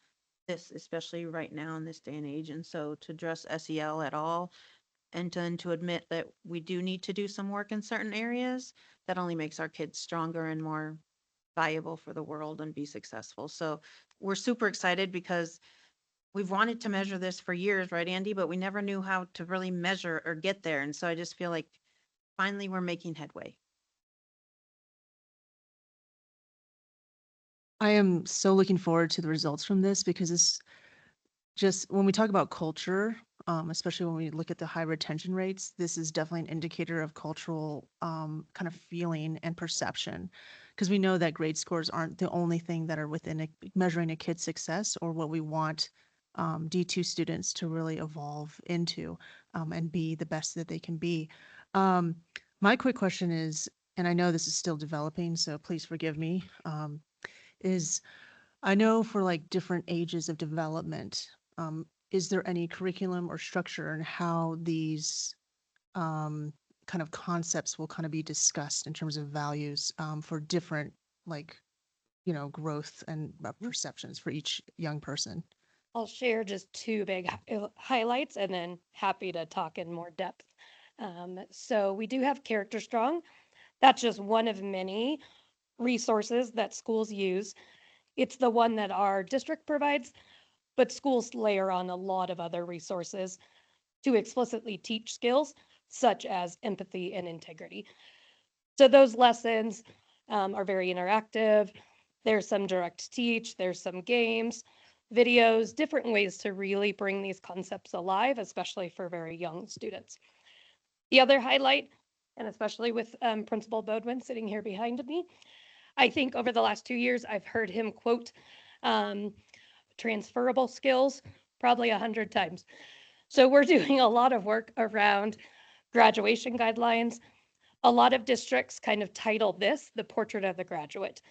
this, especially right now in this day and age. And so to address SEL at all and then to admit that we do need to do some work in certain areas, that only makes our kids stronger and more valuable for the world and be successful. So we're super excited because we've wanted to measure this for years, right, Andy? But we never knew how to really measure or get there. And so I just feel like finally we're making headway. I am so looking forward to the results from this because this just, when we talk about culture, especially when we look at the high retention rates, this is definitely an indicator of cultural kind of feeling and perception. Because we know that grade scores aren't the only thing that are within measuring a kid's success or what we want D2 students to really evolve into and be the best that they can be. My quick question is, and I know this is still developing, so please forgive me, is I know for like different ages of development, is there any curriculum or structure in how these kind of concepts will kind of be discussed in terms of values for different like, you know, growth and perceptions for each young person? I'll share just 2 big highlights and then happy to talk in more depth. So we do have Character Strong. That's just one of many resources that schools use. It's the one that our district provides, but schools layer on a lot of other resources to explicitly teach skills such as empathy and integrity. So those lessons are very interactive. There's some direct teach, there's some games, videos, different ways to really bring these concepts alive, especially for very young students. The other highlight, and especially with Principal Bodwin sitting here behind me, I think over the last 2 years, I've heard him quote transferable skills probably 100 times. So we're doing a lot of work around graduation guidelines. A lot of districts kind of title this the portrait of the graduate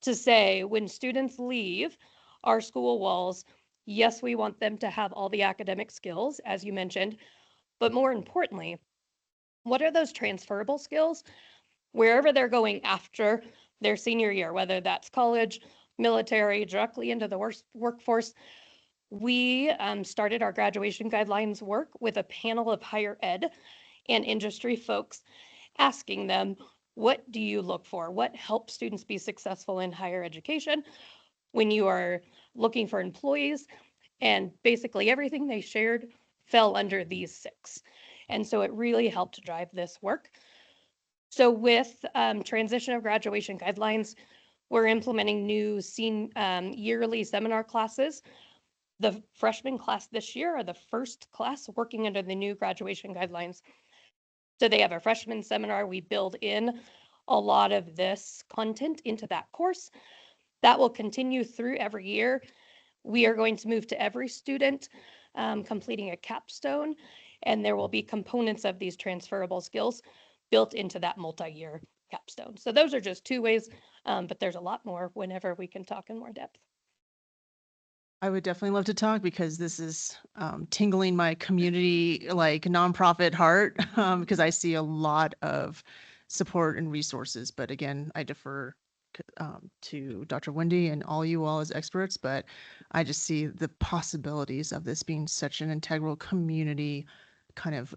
to say when students leave our school walls, yes, we want them to have all the academic skills, as you mentioned, but more importantly, what are those transferable skills wherever they're going after their senior year, whether that's college, military, directly into the workforce. We started our graduation guidelines work with a panel of higher ed and industry folks, asking them, what do you look for? What helps students be successful in higher education when you are looking for employees? And basically everything they shared fell under these 6. And so it really helped drive this work. So with transition of graduation guidelines, we're implementing new yearly seminar classes. The freshman class this year are the first class working under the new graduation guidelines. So they have a freshman seminar. We build in a lot of this content into that course. That will continue through every year. We are going to move to every student completing a capstone, and there will be components of these transferable skills built into that multi-year capstone. So those are just 2 ways, but there's a lot more whenever we can talk in more depth. I would definitely love to talk because this is tingling my community like nonprofit heart because I see a lot of support and resources. But again, I defer to Dr. Wendy and all you all as experts, but I just see the possibilities of this being such an integral community kind of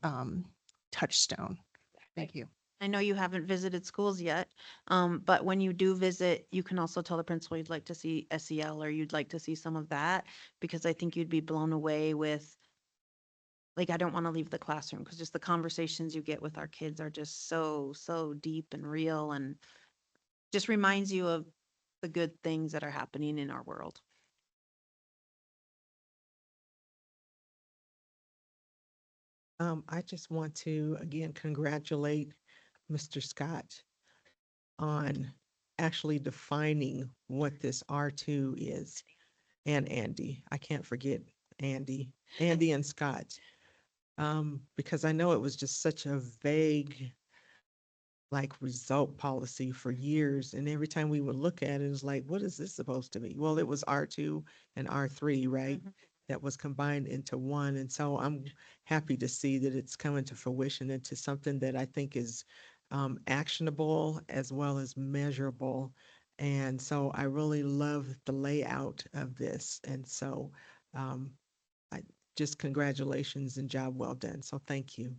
touchstone. Thank you. I know you haven't visited schools yet, but when you do visit, you can also tell the principal you'd like to see SEL or you'd like to see some of that, because I think you'd be blown away with, like, I don't want to leave the classroom because just the conversations you get with our kids are just so, so deep and real and just reminds you of the good things that are happening in our world. I just want to again congratulate Mr. Scott on actually defining what this R2 is, and Andy. I can't forget Andy and Scott, because I know it was just such a vague, like, result policy for years. And every time we would look at it, it was like, what is this supposed to be? Well, it was R2 and R3, right? That was combined into one. And so I'm happy to see that it's coming to fruition into something that I think is actionable as well as measurable. And so I really love the layout of this. And so I just congratulations and job well done. So thank you.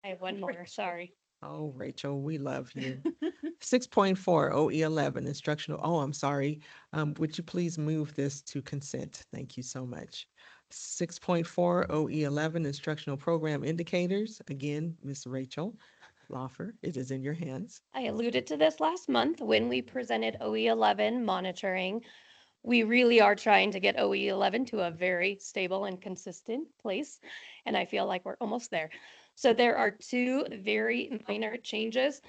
I have one more, sorry. Oh, Rachel, we love you. 6.4 OE11 instructional. Oh, I'm sorry. Would you please move this to consent? Thank you so much. 6.4 OE11 instructional program indicators. Again, Miss Rachel Lawfer, it is in your hands. I alluded to this last month when we presented OE11 monitoring. We really are trying to get OE11 to a very stable and consistent place, and I feel like we're almost there. So there are 2 very minor changes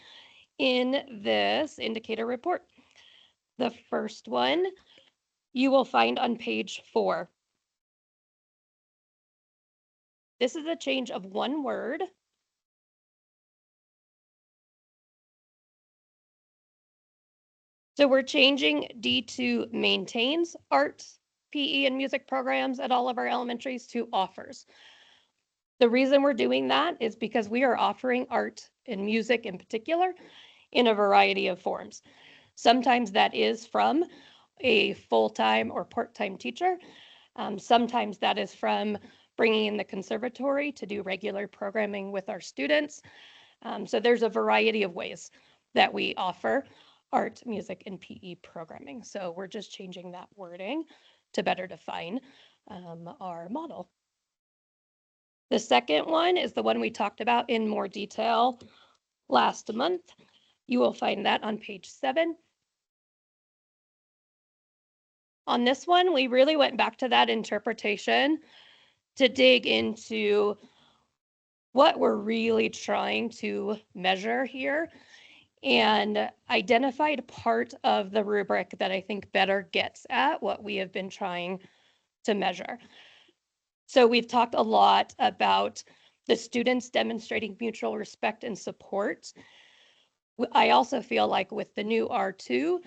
in this indicator report. The first one you will find on page 4. This is a change of 1 word. So we're changing D2 maintains art, PE, and music programs at all of our elementaries to offers. The reason we're doing that is because we are offering art and music in particular in a variety of forms. Sometimes that is from a full-time or part-time teacher. Sometimes that is from bringing in the conservatory to do regular programming with our students. So there's a variety of ways that we offer art, music, and PE programming. So we're just changing that wording to better define our model. The second one is the one we talked about in more detail last month. You will find that on page 7. On this one, we really went back to that interpretation to dig into what we're really trying to measure here and identified part of the rubric that I think better gets at what we have been trying to measure. So we've talked a lot about the students demonstrating mutual respect and support. I also feel like with the new R2,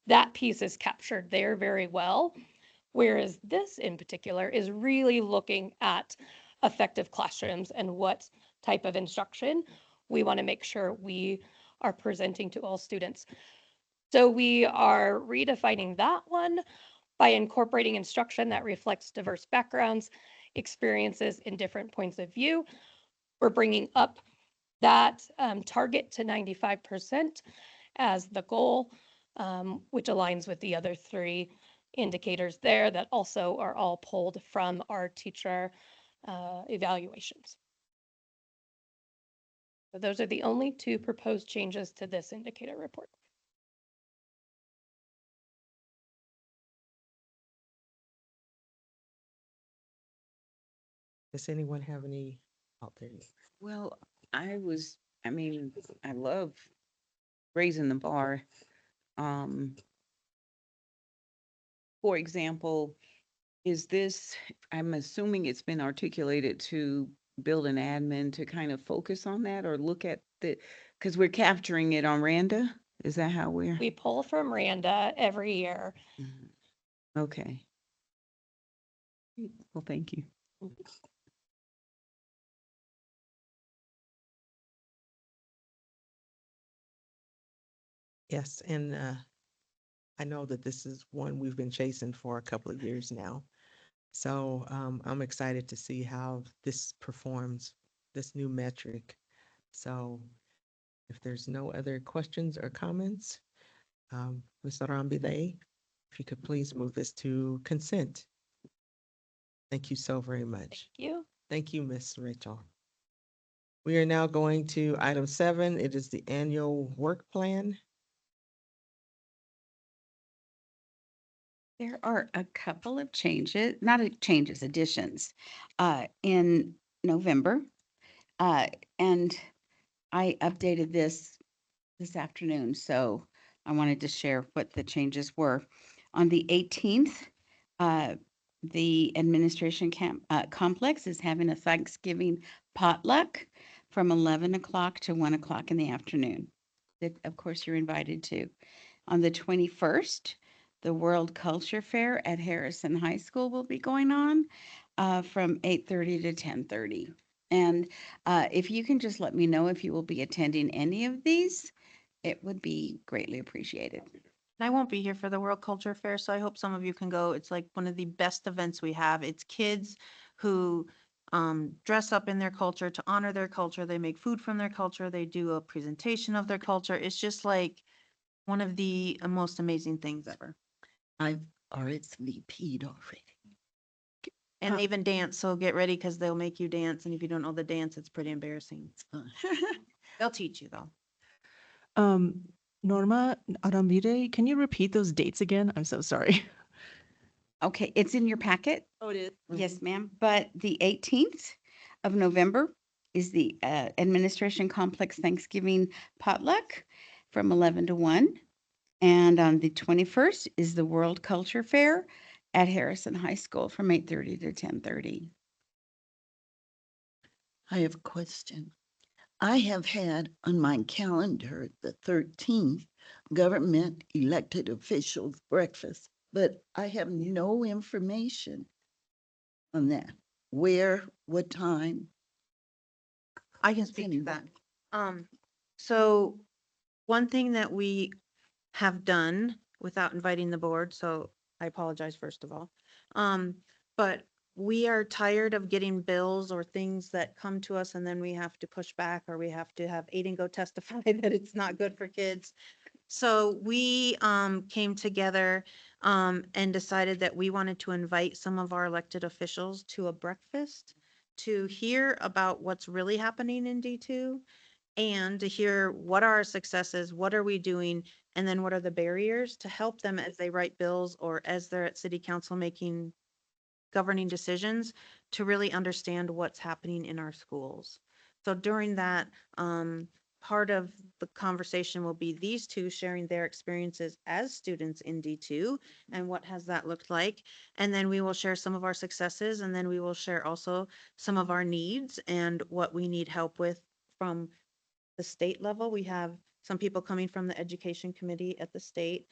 that piece is captured there very well. Whereas this in particular is really looking at effective classrooms and what type of instruction we want to make sure we are presenting to all students. So we are redefining that one by incorporating instruction that reflects diverse backgrounds, experiences, and different points of view. We're bringing up that target to 95% as the goal, which aligns with the other 3 indicators there that also are all pulled from our teacher evaluations. So those are the only 2 proposed changes to this indicator report. Does anyone have any? Oh, there you go. Well, I mean, I love raising the bar. For example, is this, I'm assuming it's been articulated to build an admin to kind of focus on that or look at because we're capturing it on Randa? Is that how we're? We pull from Randa every year. Mhm. Okay. Well, thank you. Yes, and I know that this is one we've been chasing for a couple of years now. So I'm excited to see how this performs, this new metric. So if there's no other questions or comments, Ms. Arambide, if you could please move this to consent. Thank you so very much. Thank you. Thank you, Ms. Rachel. We are now going to item 7. It is the annual work plan. There are a couple of changes, not changes, additions, in November. And I updated this afternoon, so I wanted to share what the changes were. On the 18th, the administration complex is having a Thanksgiving potluck from 11 o'clock to 1 o'clock in the afternoon. That, of course, you're invited to. On the 21st, the World Culture Fair at Harrison High School will be going on from 8:30 to 10:30. And if you can just let me know if you will be attending any of these, it would be greatly appreciated. I won't be here for the World Culture Fair, so I hope some of you can go. It's like one of the best events we have. It's kids who dress up in their culture to honor their culture. They make food from their culture. They do a presentation of their culture. It's just like one of the most amazing things ever. I've RSVP'd already. And they even dance, so get ready because they'll make you dance. And if you don't know the dance, it's pretty embarrassing. They'll teach you though. Norma Arambide, can you repeat those dates again? I'm so sorry. Okay, it's in your packet. Oh, it is? Yes, ma'am. But the 18th of November is the Administration Complex Thanksgiving potluck from 11 to 1. And on the 21st is the World Culture Fair at Harrison High School from 8:30 to 10:30. I have a question. I have had on my calendar the 13th government elected officials breakfast, but I have no information on that. Where, what time? I can speak to that. So one thing that we have done without inviting the board, so I apologize first of all. But we are tired of getting bills or things that come to us and then we have to push back or we have to have Aiden go testify that it's not good for kids. So we came together and decided that we wanted to invite some of our elected officials to a breakfast to hear about what's really happening in D2 and to hear what are our successes, what are we doing, and then what are the barriers to help them as they write bills or as they're at city council making governing decisions to really understand what's happening in our schools. So during that, part of the conversation will be these two sharing their experiences as students in D2 and what has that looked like. And then we will share some of our successes and then we will share also some of our needs and what we need help with from the state level. We have some people coming from the education committee at the state.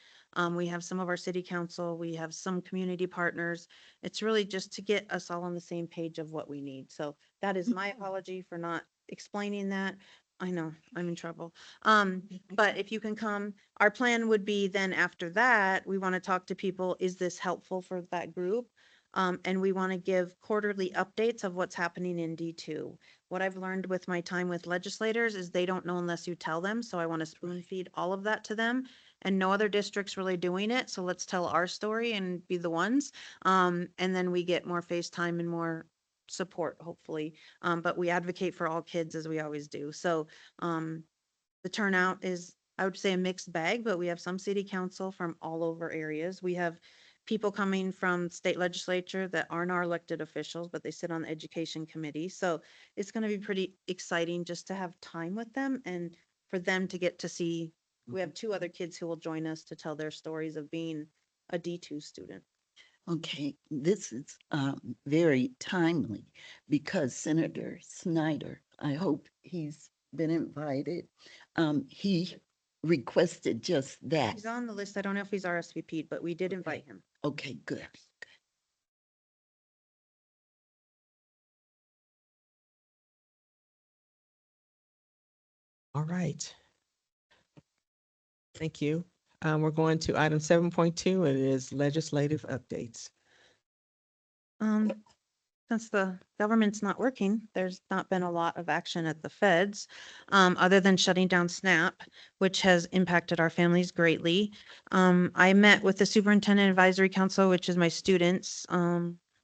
We have some of our city council. We have some community partners. It's really just to get us all on the same page of what we need. So that is my apology for not explaining that. I know I'm in trouble. But if you can come, our plan would be then after that, we want to talk to people. Is this helpful for that group? And we want to give quarterly updates of what's happening in D2. What I've learned with my time with legislators is they don't know unless you tell them. So I want to spoon feed all of that to them and no other district's really doing it. So let's tell our story and be the ones. And then we get more FaceTime and more support, hopefully. But we advocate for all kids as we always do. So the turnout is, I would say, a mixed bag, but we have some city council from all over areas. We have people coming from state legislature that aren't our elected officials, but they sit on the education committee. So it's going to be pretty exciting just to have time with them and for them to get to see. We have two other kids who will join us to tell their stories of being a D2 student. Okay, this is very timely because Senator Snyder, I hope he's been invited. He requested just that. He's on the list. I don't know if he's RSVP'd, but we did invite him. Okay, good. All right. Thank you. We're going to item 7.2. It is legislative updates. Since the government's not working, there's not been a lot of action at the feds, other than shutting down SNAP, which has impacted our families greatly. I met with the Superintendent Advisory Council, which is my students,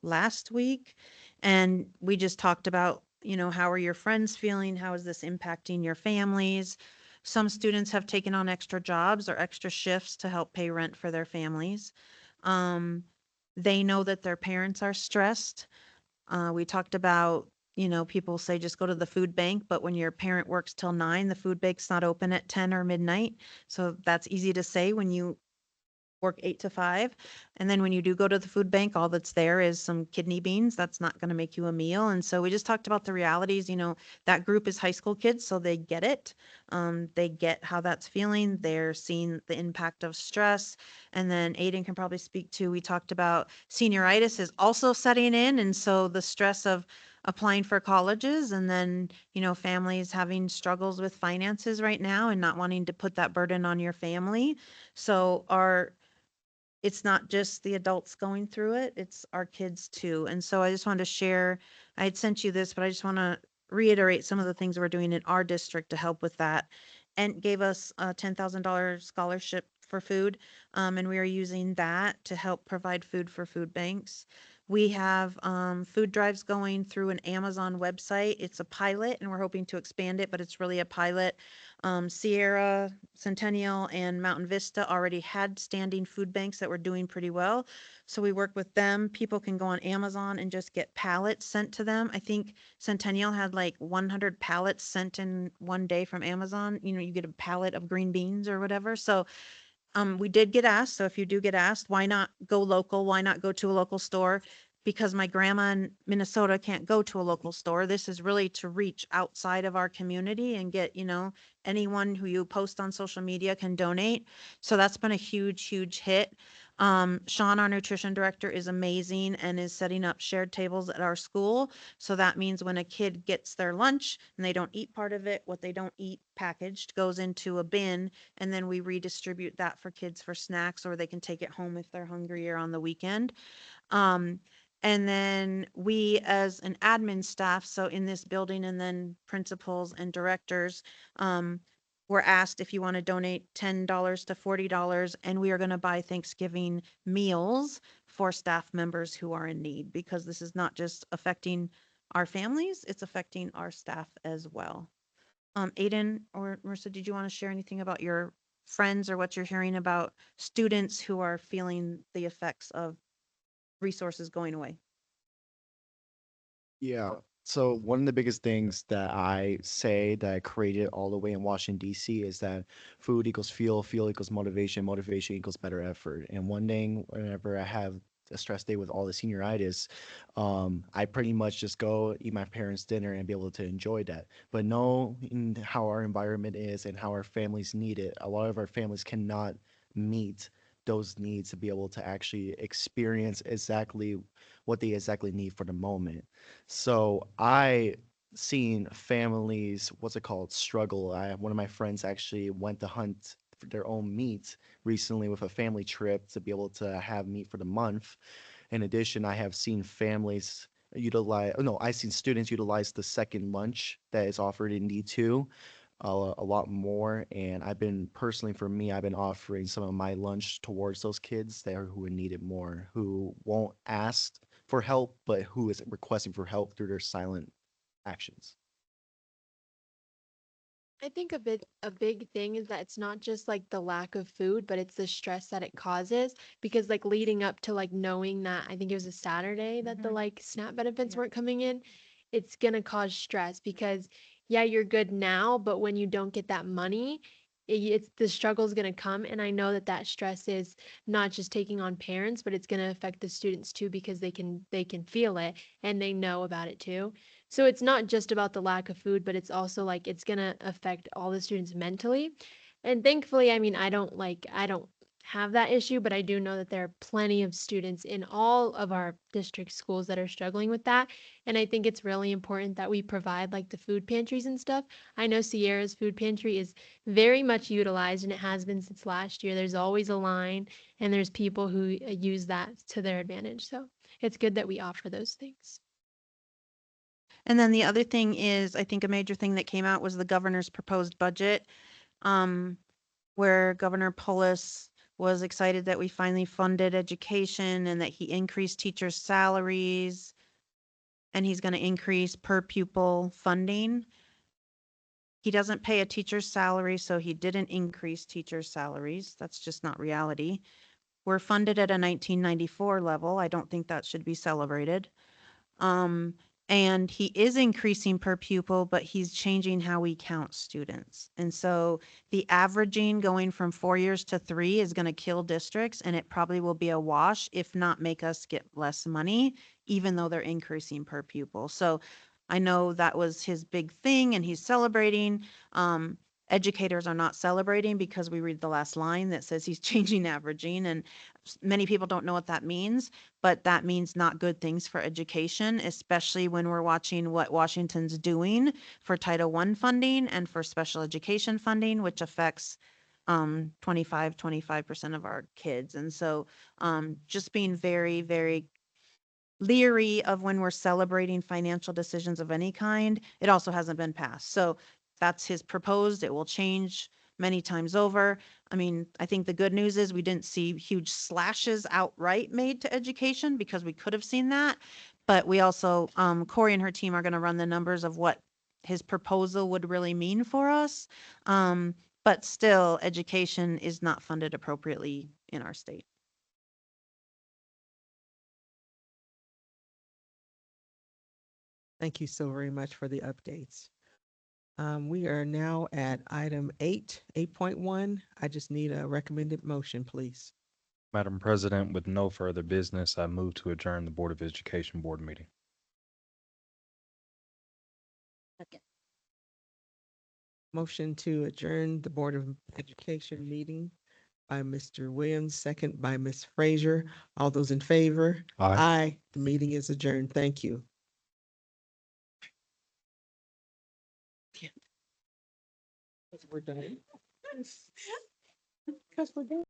last week. And we just talked about, how are your friends feeling? How is this impacting your families? Some students have taken on extra jobs or extra shifts to help pay rent for their families. They know that their parents are stressed. We talked about, people say just go to the food bank, but when your parent works till 9, the food bank's not open at 10 or midnight. So that's easy to say when you work 8 to 5. And then when you do go to the food bank, all that's there is some kidney beans. That's not going to make you a meal. And so we just talked about the realities, that group is high school kids, so they get it. They get how that's feeling. They're seeing the impact of stress. And then Aiden can probably speak to, we talked about senioritis is also setting in. And so the stress of applying for colleges and then, families having struggles with finances right now and not wanting to put that burden on your family. So it's not just the adults going through it, it's our kids too. And so I just wanted to share, I had sent you this, but I just want to reiterate some of the things we're doing in our district to help with that. And gave us a $10,000 scholarship for food. And we are using that to help provide food for food banks. We have food drives going through an Amazon website. It's a pilot and we're hoping to expand it, but it's really a pilot. Sierra, Centennial, and Mountain Vista already had standing food banks that were doing pretty well. So we work with them. People can go on Amazon and just get pallets sent to them. I think Centennial had like 100 pallets sent in one day from Amazon. You get a pallet of green beans or whatever. So we did get asked. So if you do get asked, why not go local? Why not go to a local store? Because my grandma in Minnesota can't go to a local store. This is really to reach outside of our community and get, anyone who you post on social media can donate. So that's been a huge, huge hit. Sean, our nutrition director, is amazing and is setting up shared tables at our school. So that means when a kid gets their lunch and they don't eat part of it, what they don't eat packaged goes into a bin, and then we redistribute that for kids for snacks, or they can take it home if they're hungry or on the weekend. And then we, as an admin staff, so in this building, and then principals and directors, were asked if you want to donate $10 to $40, and we are going to buy Thanksgiving meals for staff members who are in need, because this is not just affecting our families, it's affecting our staff as well. Aiden or Marissa, did you want to share anything about your friends or what you're hearing about students who are feeling the effects of resources going away? Yeah. So one of the biggest things that I say that I created all the way in Washington, D.C. is that food equals fuel, fuel equals motivation, motivation equals better effort. And one thing, whenever I have a stress day with all the senioritis, I pretty much just go eat my parents' dinner and be able to enjoy that. But knowing how our environment is and how our families need it, a lot of our families cannot meet those needs to be able to actually experience exactly what they exactly need for the moment. So I seen families, what's it called, struggle. One of my friends actually went to hunt for their own meat recently with a family trip to be able to have meat for the month. In addition, I have seen families utilize, oh, no, I seen students utilize the second lunch that is offered in D2 a lot more. And I've been personally, for me, I've been offering some of my lunch towards those kids there who would need it more, who won't ask for help, but who is requesting for help through their silent actions. I think a big thing is that it's not just like the lack of food, but it's the stress that it causes. Because like leading up to like knowing that I think it was a Saturday that the like SNAP benefits weren't coming in, it's gonna cause stress because yeah, you're good now, but when you don't get that money, it's the struggle's gonna come. And I know that that stress is not just taking on parents, but it's gonna affect the students too because they can feel it and they know about it too. So it's not just about the lack of food, but it's also like it's gonna affect all the students mentally. And thankfully, I mean, I don't have that issue, but I do know that there are plenty of students in all of our district schools that are struggling with that. And I think it's really important that we provide like the food pantries and stuff. I know Sierra's food pantry is very much utilized and it has been since last year. There's always a line and there's people who use that to their advantage. So it's good that we offer those things. And then the other thing is, I think a major thing that came out was the governor's proposed budget, where Governor Polis was excited that we finally funded education and that he increased teachers' salaries, and he's going to increase per pupil funding. He doesn't pay a teacher's salary, so he didn't increase teachers' salaries. That's just not reality. We're funded at a 1994 level. I don't think that should be celebrated. And he is increasing per pupil, but he's changing how we count students. And so the averaging going from 4 years to 3 is going to kill districts, and it probably will be a wash, if not make us get less money, even though they're increasing per pupil. So I know that was his big thing and he's celebrating. Educators are not celebrating because we read the last line that says he's changing averaging, and many people don't know what that means, but that means not good things for education, especially when we're watching what Washington's doing for Title I funding and for special education funding, which affects 25% of our kids. And so just being very, very leery of when we're celebrating financial decisions of any kind. It also hasn't been passed. So that's his proposed. It will change many times over. I mean, I think the good news is we didn't see huge slashes outright made to education because we could have seen that. But we also, Corey and her team are going to run the numbers of what his proposal would really mean for us. But still, education is not funded appropriately in our state. Thank you so very much for the updates. We are now at item 8.1. I just need a recommended motion, please. Madam President, with no further business, I move to adjourn the Board of Education board meeting. Second. Motion to adjourn the Board of Education meeting by Mr. Williams, second by Ms. Frazier. All those in favor? Aye. Aye. The meeting is adjourned. Thank you. We're done. Because we're done.